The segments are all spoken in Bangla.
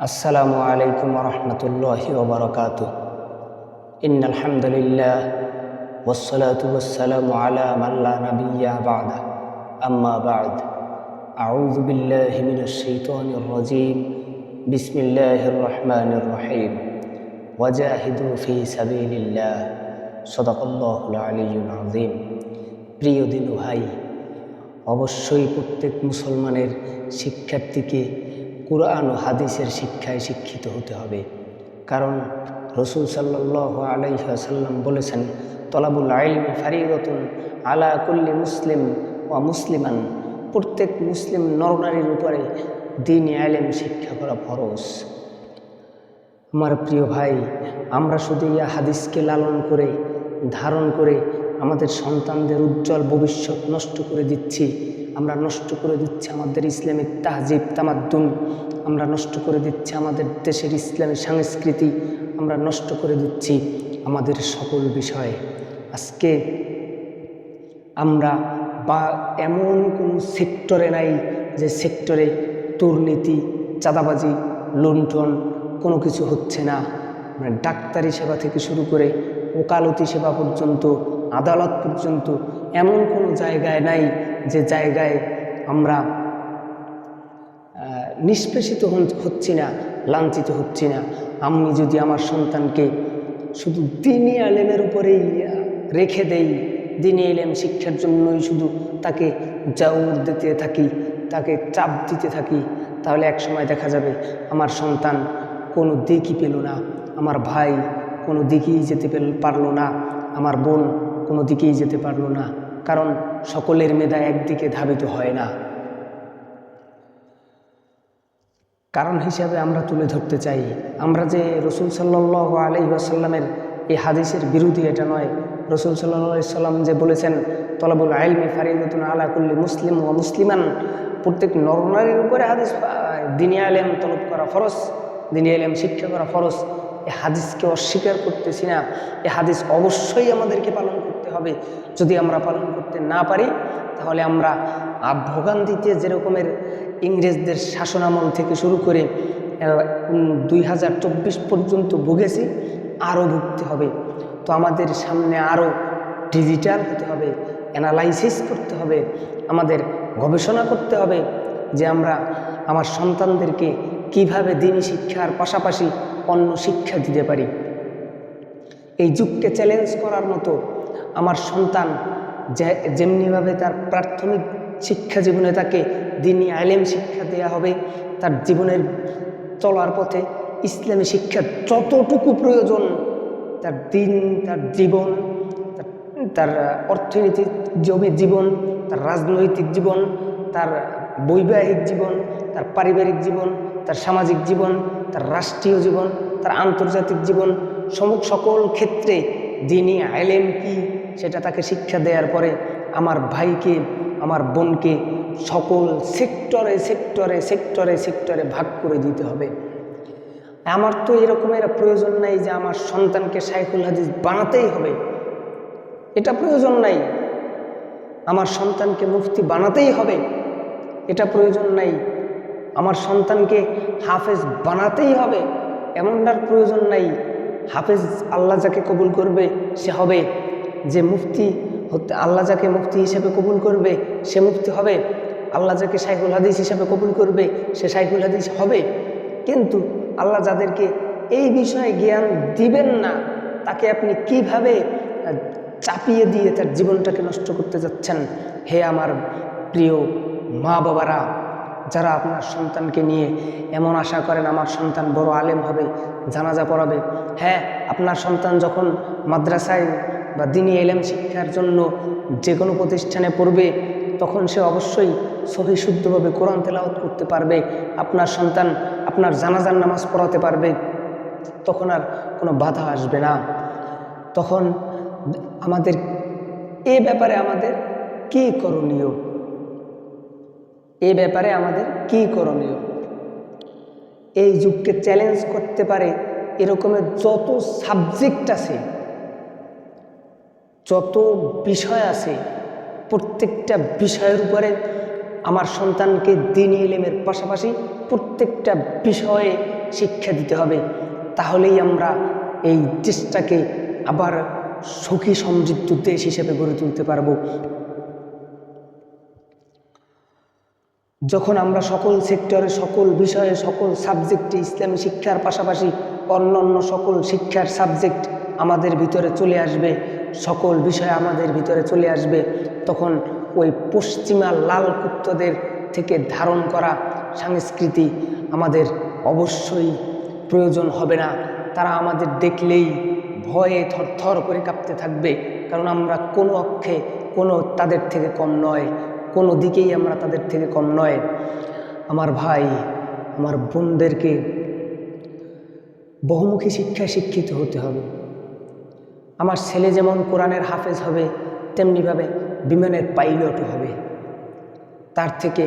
আসসালামু আলাইকুম রহমতুল্লাহি ওবরাকাতু। ইন্নাল হামদুলিল্লাহ ওয়াসসালাতু ওয়াসসালামু আলা মান লা নাবিয়্যা বা'দা, আম্মা বা'দ। আউযু বিল্লাহি মিনাশ শাইতানির রাজীম। বিসমিল্লাহির রহমানির রহিম। ওয়াজাহিদু ফি সাবিলিল্লাহ। সাদাকাল্লাহুল আলিয়্যুল আযীম। প্রিয় দিনু ভাই, অবশ্যই প্রত্যেক মুসলমানের শিক্ষার্থীকে কুরআন ও হাদিসের শিক্ষায় শিক্ষিত হতে হবে। কারণ রাসূল সাল্লাল্লাহু আলাইহি ওয়াসাল্লাম বলেছেন, তলাবুল ইলমি ফারিদাতুন আলা কুল্লি মুসলিম ওয়া মুসলিমান। প্রত্যেক মুসলিম নরনারীর উপরে দ্বীনি ইলম শিক্ষা করা ফরজ। আমার প্রিয় ভাই, আমরা শুধু ইয়া হাদিসকে লালন করে ধারণ করে আমাদের সন্তানদের উজ্জ্বল ভবিষ্যৎ নষ্ট করে দিচ্ছি। আমরা নষ্ট করে দিচ্ছি আমাদের ইসলামিক তাহজিব তামাদ্দুন, আমরা নষ্ট করে দিচ্ছি আমাদের দেশের ইসলামী সংস্কৃতি, আমরা নষ্ট করে দিচ্ছি আমাদের সকল বিষয়ে। আজকে আমরা এমন কোনো সেক্টরে নাই যে সেক্টরে দুর্নীতি, চাঁদাবাজি, লুণ্ঠন কোনো কিছু হচ্ছে না। ডাক্তারি সেবা থেকে শুরু করে ওকালতি সেবা পর্যন্ত, আদালত পর্যন্ত এমন কোনো জায়গায় নাই যে জায়গায় আমরা নিষ্পেষিত হচ্ছি না, লাঞ্ছিত হচ্ছি না। আমি যদি আমার সন্তানকে শুধু দ্বীনি ইলমের উপরেই রেখে দেই, দ্বীনি ইলম শিক্ষার জন্যই শুধু তাকে জাউর দিতে থাকি, তাকে চাপ দিতে থাকি, তাহলে এক সময় দেখা যাবে আমার সন্তান কোনো দিকই পেল না, আমার ভাই কোনো দিকেই যেতে পারলো না, আমার বোন কোনো দিকেই যেতে পারলো না। কারণ সকলের মেধা একদিকে ধাবিত হয় না। কারণ হিসাবে আমরা তুলে ধরতে চাই, আমরা যে রাসূল সাল্লাল্লাহু আলাইহি ওয়াসাল্লামের এই হাদিসের বিরোধী এটা নয়। রাসূল সাল্লাল্লাহু আলাইহি সাল্লাম যে বলেছেন, তলাবুল ইলমি ফারিদাতুন আলা কুল্লি মুসলিম ওয়া মুসলিমান, প্রত্যেক নরনারীর উপরে হাদিস দ্বীনি ইলম তলব করা ফরজ, দ্বীনি ইলম শিক্ষা করা ফরজ। এই হাদিসকে অস্বীকার করতেছি না, এই হাদিস অবশ্যই আমাদেরকে পালন করতে হবে। যদি আমরা পালন করতে না পারি, তাহলে আমরা ভোগান্তিতে যেরকমের ইংরেজদের শাসনামল থেকে শুরু করে 2024 পর্যন্ত ভুগেছি, আরও ভুগতে হবে। তো আমাদের সামনে আরও ডিজিটাল হতে হবে, অ্যানালাইসিস করতে হবে, আমাদের গবেষণা করতে হবে যে আমরা আমার সন্তানদেরকে কিভাবে দ্বীনি শিক্ষার পাশাপাশি অন্য শিক্ষা দিতে পারি। এই যুগকে চ্যালেঞ্জ করার মতো আমার সন্তান যেমনিভাবে তার প্রাথমিক শিক্ষা জীবনে তাকে দ্বীনি ইলম শিক্ষা দেওয়া হবে, তার জীবনের চলার পথে ইসলামী শিক্ষা যতটুকু প্রয়োজন, তার দিন, তার জীবন, তার অর্থনৈতিক জীবন, তার রাজনৈতিক জীবন, তার বৈবাহিক জীবন, তার পারিবারিক জীবন, তার সামাজিক জীবন, তার রাষ্ট্রীয় জীবন, তার আন্তর্জাতিক জীবন, সকল ক্ষেত্রে দ্বীনি ইলম কি সেটা তাকে শিক্ষা দেওয়ার পরে আমার ভাইকে, আমার বোনকে সকল সেক্টরে সেক্টরে সেক্টরে সেক্টরে ভাগ করে দিতে হবে। আমার তো এরকমের প্রয়োজন নাই যে আমার সন্তানকে শাইখুল হাদিস বানাতেই হবে, এটা প্রয়োজন নাই। আমার সন্তানকে মুফতি বানাতেই হবে, এটা প্রয়োজন নাই। আমার সন্তানকে হাফেজ বানাতেই হবে, এমনটার প্রয়োজন নাই। হাফেজ আল্লাহ যাকে কবুল করবে সে হবে, যে মুফতি আল্লাহ যাকে মুফতি হিসেবে কবুল করবে সে মুফতি হবে, আল্লাহ যাকে শাইখুল হাদিস হিসেবে কবুল করবে সে শাইখুল হাদিস হবে। কিন্তু আল্লাহ যাদেরকে এই বিষয়ে জ্ঞান দিবেন না, তাকে আপনি কিভাবে চাপিয়ে দিয়ে তার জীবনটাকে নষ্ট করতে যাচ্ছেন? হে আমার প্রিয় মা বাবারা, যারা আপনার সন্তানকে নিয়ে এমন আশা করেন আমার সন্তান বড় আলেম হবে, জানাজা পড়াবে, হ্যাঁ, আপনার সন্তান যখন মাদ্রাসায় বা দ্বীনি ইলম শিক্ষার জন্য যে কোনো প্রতিষ্ঠানে পড়বে, তখন সে অবশ্যই সহি শুদ্ধভাবে কোরআন তেলাওয়াত করতে পারবে। আপনার সন্তান আপনার জানাজার নামাজ পড়াতে পারবে, তখন আর কোনো বাধা আসবে না। তখন আমাদের এই ব্যাপারে আমাদের কি করণীয়? এই ব্যাপারে আমাদের কি করণীয়? এই যুগকে চ্যালেঞ্জ করতে পারে এরকমের যত সাবজেক্ট আছে, যত বিষয় আছে, প্রত্যেকটা বিষয়ের উপরে আমার সন্তানকে দ্বীনি ইলমের পাশাপাশি প্রত্যেকটা বিষয়ে শিক্ষা দিতে হবে। তাহলেই আমরা এই দেশটাকে আবার সুখী সমৃদ্ধ দেশ হিসেবে গড়ে তুলতে পারবো। যখন আমরা সকল সেক্টরে, সকল বিষয়ে, সকল সাবজেক্টে ইসলামী শিক্ষার পাশাপাশি অন্যান্য সকল শিক্ষার সাবজেক্ট আমাদের ভিতরে চলে আসবে, সকল বিষয় আমাদের ভিতরে চলে আসবে, তখন ওই পশ্চিমা লাল কুত্তদের থেকে ধারণ করা সংস্কৃতি আমাদের অবশ্যই প্রয়োজন হবে না। তারা আমাদের দেখলেই ভয়ে থরথর করে কাঁপতে থাকবে, কারণ আমরা কোনো অক্ষে কোনো তাদের থেকে কম নয়, কোনো দিকেই আমরা তাদের থেকে কম নয়। আমার ভাই, আমার বোনদেরকে বহুমুখী শিক্ষায় শিক্ষিত হতে হবে। আমার ছেলে যেমন কোরআনের হাফেজ হবে, তেমনিভাবে বিমানের পাইলটও হবে। তার থেকে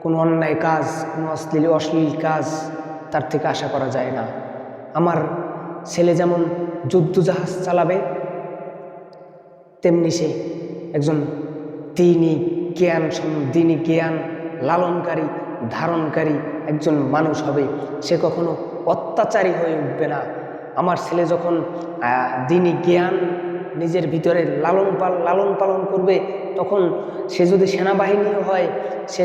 কোনো অন্যায় কাজ, কোনো অশ্লীল কাজ তার থেকে আশা করা যায় না। আমার ছেলে যেমন যুদ্ধজাহাজ চালাবে, তেমনি সে একজন দিনী জ্ঞান লালনকারী, ধারণকারী একজন মানুষ হবে। সে কখনো অত্যাচারী হয়ে উঠবে না। আমার ছেলে যখন দিনী জ্ঞান নিজের ভিতরে লালন পালন করবে, তখন সে যদি সেনাবাহিনীও হয়, সে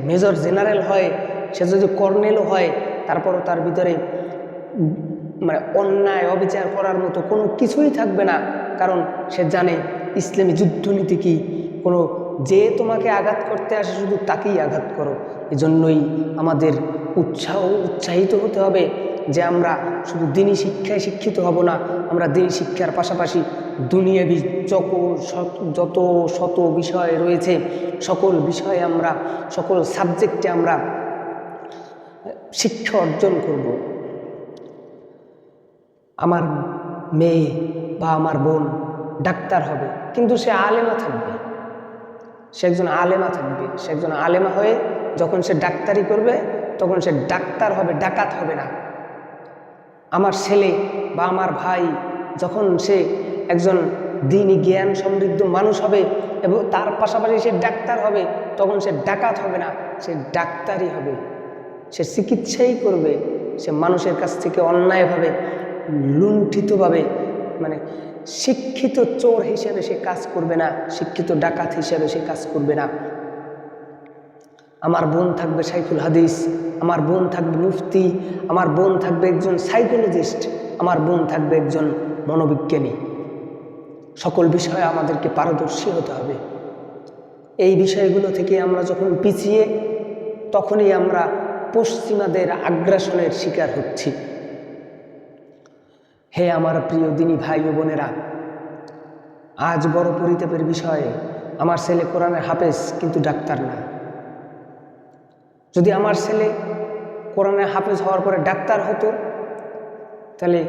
মেজর জেনারেল হয়, সে যদি কর্নেলও হয়, তারপরও তার ভিতরে মানে অন্যায় অবিচার করার মতো কোনো কিছুই থাকবে না। কারণ সে জানে ইসলামী যুদ্ধনীতি কি, কোনো যে তোমাকে আঘাত করতে আসে শুধু তাকেই আঘাত করো। এজন্যই আমাদের উৎসাহিত হতে হবে যে আমরা শুধু দিনী শিক্ষায় শিক্ষিত হব না, আমরা দিনী শিক্ষার পাশাপাশি দুনিয়াবি যত শত বিষয় রয়েছে, সকল বিষয়ে আমরা, সকল সাবজেক্টে আমরা শিক্ষা অর্জন করব। আমার মেয়ে বা আমার বোন ডাক্তার হবে, কিন্তু সে আলেমা থাকবে, সে একজন আলেমা থাকবে। সে একজন আলেমা হয়ে যখন সে ডাক্তারি করবে, তখন সে ডাক্তার হবে, ডাকাত হবে না। আমার ছেলে বা আমার ভাই যখন সে একজন দিনী জ্ঞান সমৃদ্ধ মানুষ হবে এবং তার পাশাপাশি সে ডাক্তার হবে, তখন সে ডাকাত হবে না, সে ডাক্তারই হবে। সে চিকিৎসাই করবে, সে মানুষের কাছ থেকে অন্যায়ভাবে লুণ্ঠিতভাবে, মানে শিক্ষিত চোর হিসেবে সে কাজ করবে না, শিক্ষিত ডাকাত হিসেবে সে কাজ করবে না। আমার বোন থাকবে শাইখুল হাদিস, আমার বোন থাকবে মুফতি, আমার বোন থাকবে একজন সাইকোলজিস্ট, আমার বোন থাকবে একজন মনোবিজ্ঞানী। সকল বিষয়ে আমাদেরকে পারদর্শী হতে হবে। এই বিষয়গুলো থেকে আমরা যখন পিছিয়ে, তখনই আমরা পশ্চিমাদের আগ্রাসনের শিকার হচ্ছি। হে আমার প্রিয় দিনী ভাই ও বোনেরা, আজ বড় পরিতাপের বিষয়, আমার ছেলে কোরআনের হাফেজ কিন্তু ডাক্তার না। যদি আমার ছেলে কোরআনের হাফেজ হওয়ার পরে ডাক্তার হতো, তাহলে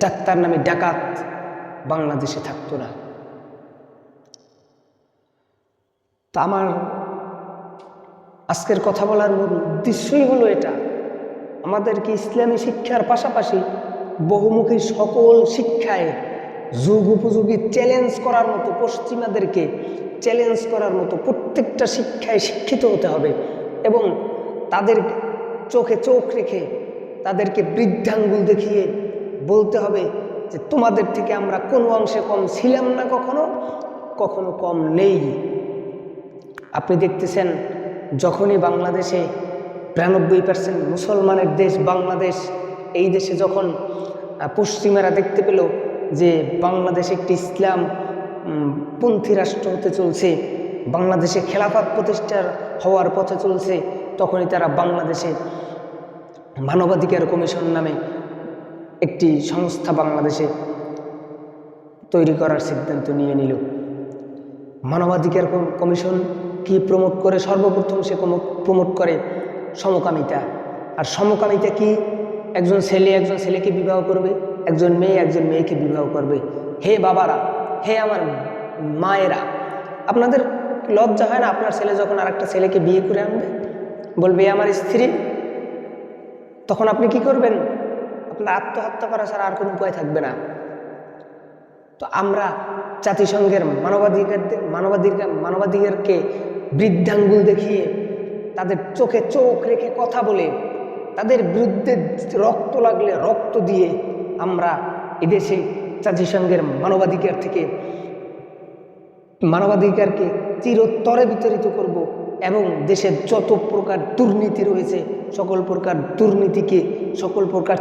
ডাক্তার নামে ডাকাত বাংলাদেশে থাকতো না। তা আমার আজকের কথা বলার মূল উদ্দেশ্যই হলো এটা, আমাদেরকে ইসলামী শিক্ষার পাশাপাশি বহুমুখী সকল শিক্ষায় যুগ উপযোগী চ্যালেঞ্জ করার মতো, পশ্চিমাদেরকে চ্যালেঞ্জ করার মতো প্রত্যেকটা শিক্ষায় শিক্ষিত হতে হবে এবং তাদের চোখে চোখ রেখে তাদেরকে বৃদ্ধাঙ্গুল দেখিয়ে বলতে হবে যে তোমাদের থেকে আমরা কোনো অংশে কম ছিলাম না, কখনো কম নেই। আপনি দেখতেছেন, যখনই বাংলাদেশে ৯২% মুসলমানের দেশ বাংলাদেশ, এই দেশে যখন পশ্চিমারা দেখতে পেল যে বাংলাদেশ একটি ইসলাম পন্থী রাষ্ট্র হতে চলছে, বাংলাদেশে খেলাফত প্রতিষ্ঠার হওয়ার পথে চলছে, তখনই তারা বাংলাদেশে মানবাধিকার কমিশন নামে একটি সংস্থা বাংলাদেশে তৈরি করার সিদ্ধান্ত নিয়ে নিল। মানবাধিকার কমিশন কি প্রমোট করে? সর্বপ্রথম সে প্রমোট করে সমকামিতা। আর সমকামিতা কি? একজন ছেলে একজন ছেলেকে বিবাহ করবে, একজন মেয়েকে বিবাহ করবে। হে বাবারা, হে আমার মায়েরা, আপনাদের লজ্জা হয় না? আপনার ছেলে যখন আরেকটা ছেলেকে বিয়ে করে আনবে, বলবে আমার স্ত্রী, তখন আপনি কি করবেন? আপনার আত্মহত্যা করা ছাড়া আর কোনো উপায় থাকবে না। তো আমরা জাতিসংঘের মানবাধিকারকে বৃদ্ধাঙ্গুল দেখিয়ে, তাদের চোখে চোখ রেখে কথা বলে, তাদের বিরুদ্ধে রক্ত লাগলে রক্ত দিয়ে আমরা এদেশে জাতিসংঘের মানবাধিকারকে চিরতরে বিতরিত করব এবং দেশের যত প্রকার দুর্নীতি রয়েছে সকল প্রকার দুর্নীতিকে, সকল প্রকার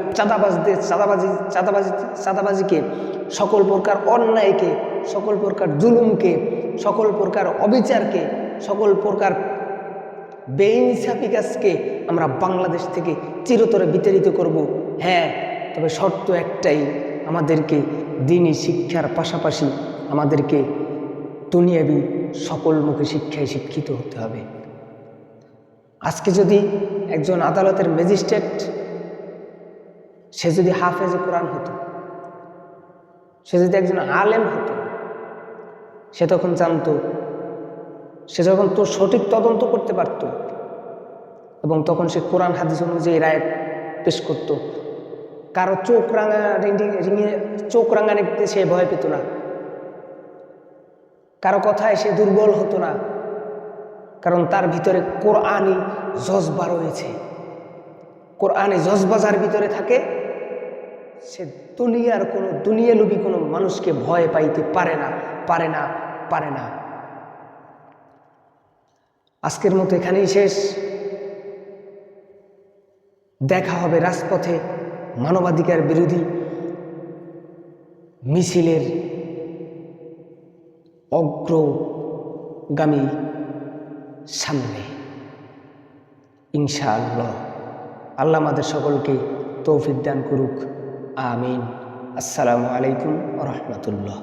চাঁদাবাজিকে, সকল প্রকার অন্যায়কে, সকল প্রকার জুলুমকে, সকল প্রকার অবিচারকে, সকল প্রকার বেইনসাফি কাজকে আমরা বাংলাদেশ থেকে চিরতরে বিতাড়িত করব। হ্যাঁ, তবে শর্ত একটাই, আমাদেরকে দ্বীনি শিক্ষার পাশাপাশি আমাদেরকে দুনিয়াবি সকলমুখী শিক্ষায় শিক্ষিত হতে হবে। আজকে যদি একজন আদালতের ম্যাজিস্ট্রেট সে যদি হাফেজে কোরআন হতো, সে যদি একজন আলেম হতো, সে তখন জানতো, সে যখন তো সঠিক তদন্ত করতে পারত এবং তখন সে কোরআন হাদিস অনুযায়ী রায় পেশ করত। কারো চোখ রাঙানিতে সে ভয় পেত না, কারো কথায় সে দুর্বল হতো না, কারণ তার ভিতরে কোরআনই জজবা রয়েছে। কোরআনে জজবা যার ভিতরে থাকে সে দুনিয়ালুবী কোনো মানুষকে ভয় পাইতে পারে না। আজকের মতো এখানেই শেষ। দেখা হবে রাজপথে মানবাধিকার বিরোধী মিছিলের অগ্রগামী সামনে, ইনশাআল্লাহ। আল্লাহ আমাদের সকলকে তৌফিক দান করুক, আমিন। আসসালামু আলাইকুম ওয়া রাহমাতুল্লাহ।